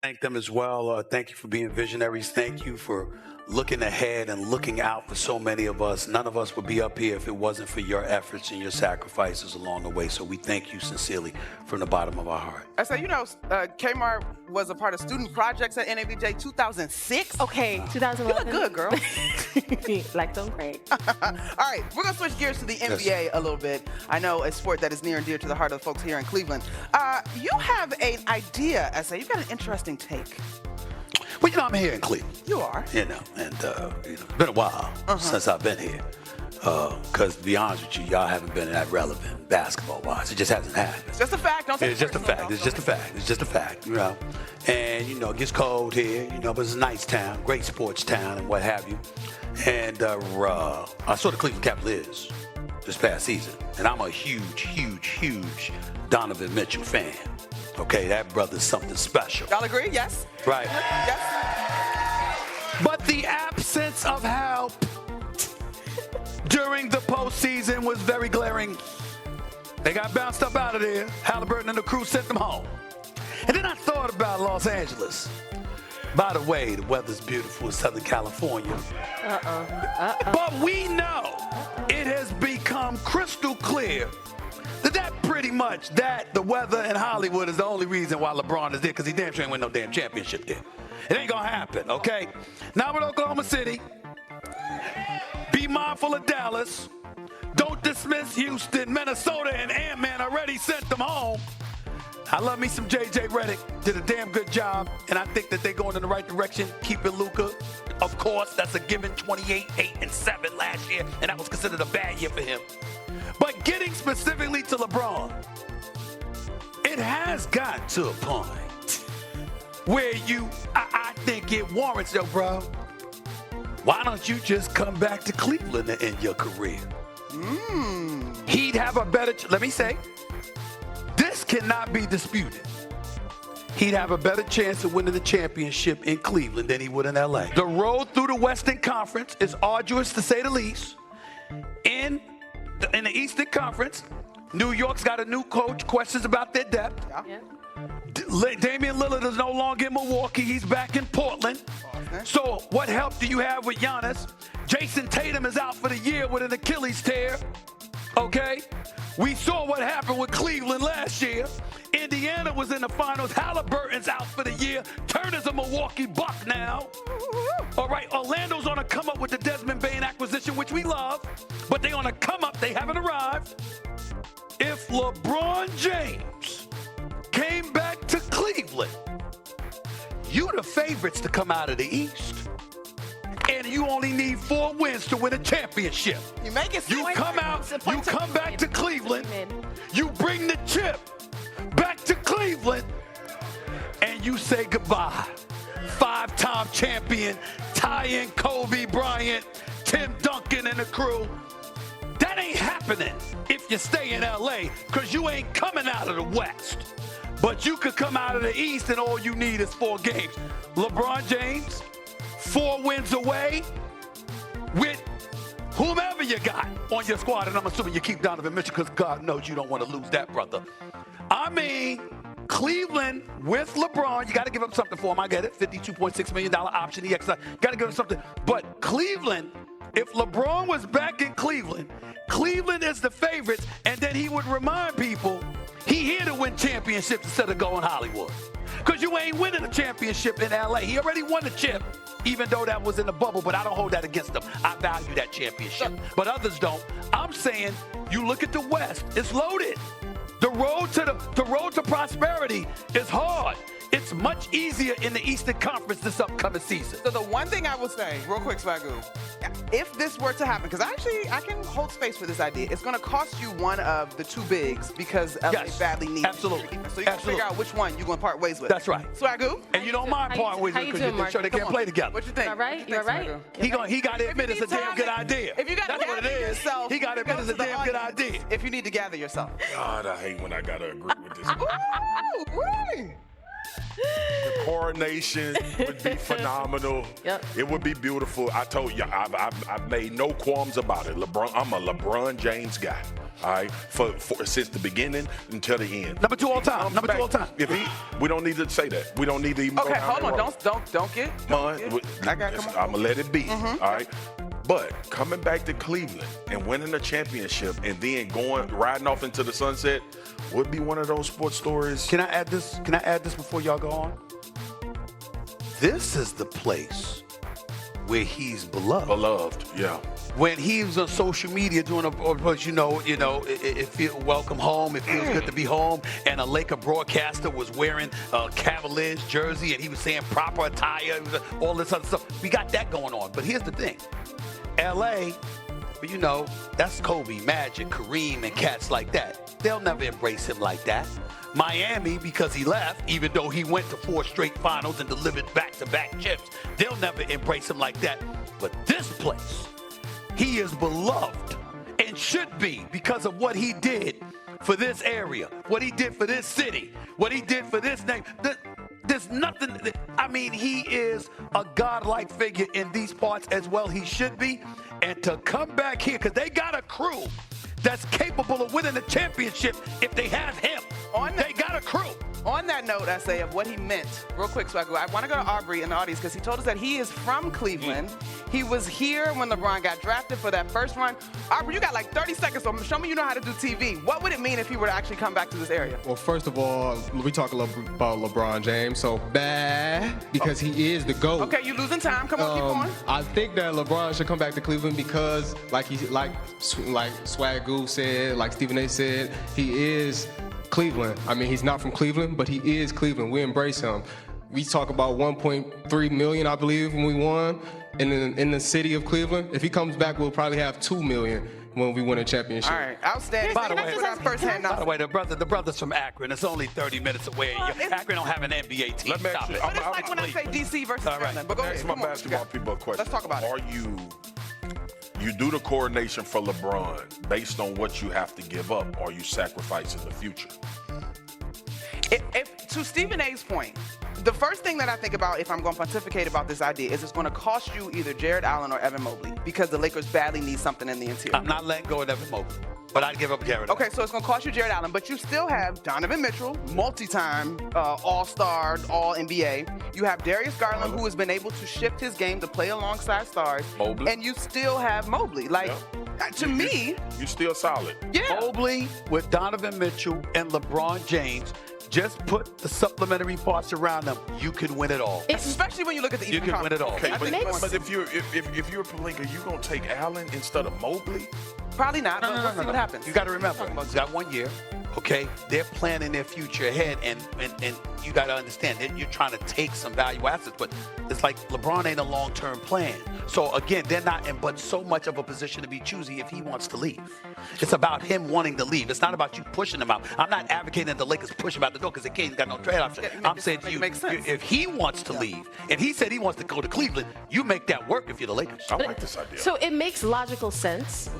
Thank them as well. Thank you for being visionaries. Thank you for looking ahead and looking out for so many of us. None of us would be up here if it wasn't for your efforts and your sacrifices along the way. So we thank you sincerely from the bottom of our heart. I say, Kmart was a part of student projects at NABJ 2006. Okay, 2011. You look good, girl. Like them great. All right, we're going to switch gears to the NBA a little bit. I know a sport that is near and dear to the heart of the folks here in Cleveland. You have an idea, I say. You've got an interesting take. Well, I'm here in Cleveland. You are. And it's been a while since I've been here. Because to be honest with you, y'all haven't been that relevant basketball-wise. It just hasn't happened. It's just a fact. Don't say it's just a fact. It's just a fact. It's just a fact, And, it gets cold here, but it's a nice town, great sports town and what have you. And I saw the Cleveland Cavaliers this past season. And I'm a huge, huge, huge Donovan Mitchell fan. Okay, that brother's something special. Y'all agree? Yes? Right. Yes. But the absence of help during the postseason was very glaring. They got bounced up out of there. Halliburton and the crew sent them home. And then I thought about Los Angeles. By the way, the weather's beautiful in Southern California. But we know it has become crystal clear that pretty much the weather in Hollywood is the only reason why LeBron is there, because he damn sure ain't win no damn championship there. It ain't gonna happen, okay? Now with Oklahoma City, be mindful of Dallas. Don't dismiss Houston. Minnesota and Ant-Man already sent them home. I love me some JJ Redick. Did a damn good job, and I think that they're going in the right direction. Keeping Luka, of course, that's a given. 28, 8, and 7 last year, and that was considered a bad year for him. But getting specifically to LeBron, it has got to a point where I think it warrants, bro. Why don't you just come back to Cleveland to end your career? He'd have a better, let me say, this cannot be disputed. He'd have a better chance of winning the championship in Cleveland than he would in LA. The road through the Western Conference is arduous, to say the least. In the Eastern Conference, New York's got a new coach, questions about their depth. Yeah. Damian Lillard is no longer in Milwaukee. He's back in Portland. So what help do you have with Giannis? Jason Tatum is out for the year with an Achilles tear. Okay? We saw what happened with Cleveland last year. Indiana was in the finals. Halliburton's out for the year. Turner's a Milwaukee Buck now. All right, Orlando's on a come up with the Desmond Bane acquisition, which we love. But they on a come up. They haven't arrived. If LeBron James came back to Cleveland, you the favorites to come out of the East. And you only need 4 wins to win a championship. You make it. You come out, you come back to Cleveland, you bring the chip back to Cleveland, and you say goodbye. 5-time champion, tie-in Kobe Bryant, Tim Duncan and the crew. That ain't happening if you stay in LA, because you ain't coming out of the West. But you could come out of the East and all you need is 4 games. LeBron James, 4 wins away with whomever you got on your squad. And I'm assuming you keep Donovan Mitchell, because God knows you don't want to lose that, brother. I mean, Cleveland with LeBron, you got to give up something for him. I get it. $52.6 million option. Got to give him something. But Cleveland, if LeBron was back in Cleveland, Cleveland is the favorites, and then he would remind people he here to win championships instead of going Hollywood. Because you ain't winning a championship in LA. He already won the chip, even though that was in the bubble, but I don't hold that against him. I value that championship, but others don't. I'm saying you look at the West, it's loaded. The road to prosperity is hard. It's much easier in the Eastern Conference this upcoming season. So the one thing I will say, real quick, Swagoo, if this were to happen, because I can hold space for this idea, it's going to cost you one of the 2 bigs because LA badly needs it. Absolutely. So you can figure out which one you're going to part ways with. That's right. Swagoo? And you don't mind parting ways with because you're sure they can't play together. What you think? You're right. You're right. He got to admit it's a damn good idea. If you got to gather yourself. He got to admit it's a damn good idea. If you need to gather yourself. God, I hate when I got to agree with this. Ooh, really? The coronation would be phenomenal. Yep. It would be beautiful. I told you, I've made no qualms about it. I'm a LeBron James guy. All right, since the beginning until the end. Number 2 all time. Number 2 all time. We don't need to say that. We don't need to even. Okay, go down hold that on. road. Don't get. I got. Come on. I'm gonna let it be. All right. But coming back to Cleveland and winning a championship and then riding off into the sunset would be one of those sports stories. Can I add this? Can I add this before y'all go on? This is the place where he's beloved. Beloved, yeah. When he was on social media doing a post, it feels welcome home. It feels good to be home. And a Laker broadcaster was wearing a Cavaliers jersey, and he was saying proper attire, all this other stuff. We got that going on. But here's the thing, L.A. That's Kobe, Magic, Kareem, and cats like that. They'll never embrace him like that. Miami, because he left, even though he went to 4 straight finals and delivered back-to-back chips, they'll never embrace him like that. But this place, he is beloved and should be because of what he did for this area, what he did for this city, what he did for this name. There's nothing. He is a godlike figure in these parts as well. He should be. And to come back here, because they got a crew that's capable of winning the championship if they have him. They got a crew. On that note, I say of what he meant, real quick, so I want to go to Aubrey in the audience because he told us that he is from Cleveland. He was here when LeBron got drafted for that first run. Aubrey, you got like 30 seconds, so show me you know how to do TV. What would it mean if he were to actually come back to this area? Well, first of all, we talk about LeBron James, so bad because he is the GOAT. Okay, you losing time. Come on, keep going. I think that LeBron should come back to Cleveland because, like Swag Goose said, like Stephen A. said, he is Cleveland. He's not from Cleveland, but he is Cleveland. We embrace him. We talk about 1.3 million, I believe, when we won in the city of Cleveland. If he comes back, we'll probably have 2 million when we win a championship. All right, outstanding. By the way, the brother's from Akron. It's only 30 minutes away. Akron don't have an NBA team. Let me Stop ask you, it. But it's like when I say DC versus Cleveland. But go ahead. Ask my Come on, basketball people a question. Let's talk about it. Are you do the coronation for LeBron based on what you have to give up, or are you sacrificing the future? To Stephen A's point, the first thing that I think about if I'm going to pontificate about this idea is it's going to cost you either Jared Allen or Evan Mobley because the Lakers badly need something in the interior. I'm not letting go of Evan Mobley, but I'd give up Jared. Okay, so it's going to cost you Jared Allen, but you still have Donovan Mitchell, multi-time All-Star, All-NBA. You have Darius Garland, who has been able to shift his game to play alongside stars. Mobley. And you still have Mobley. To me, you still solid. Yeah. Mobley with Donovan Mitchell and LeBron James. Just put the supplementary parts around them. You can win it all. Especially when you look at the You Eastern can win it all. Okay, makes but if you're a Pelinka, you gonna take Allen instead of Mobley? Probably not, but we'll see what happens. You got to remember, he's got 1 year. Okay, they're planning their future ahead, and you got to understand that you're trying to take some valuable assets, but it's like LeBron ain't a long-term plan. So again, they're not in but so much of a position to be choosy if he wants to leave. It's about him wanting to leave. It's not about you pushing him out. I'm not advocating that the Lakers push him out the door because they ain't got no trade option. I'm saying to you, if he wants to leave, and he said he wants to go to Cleveland, you make that work if you're the Lakers. I like this idea. So it makes logical sense.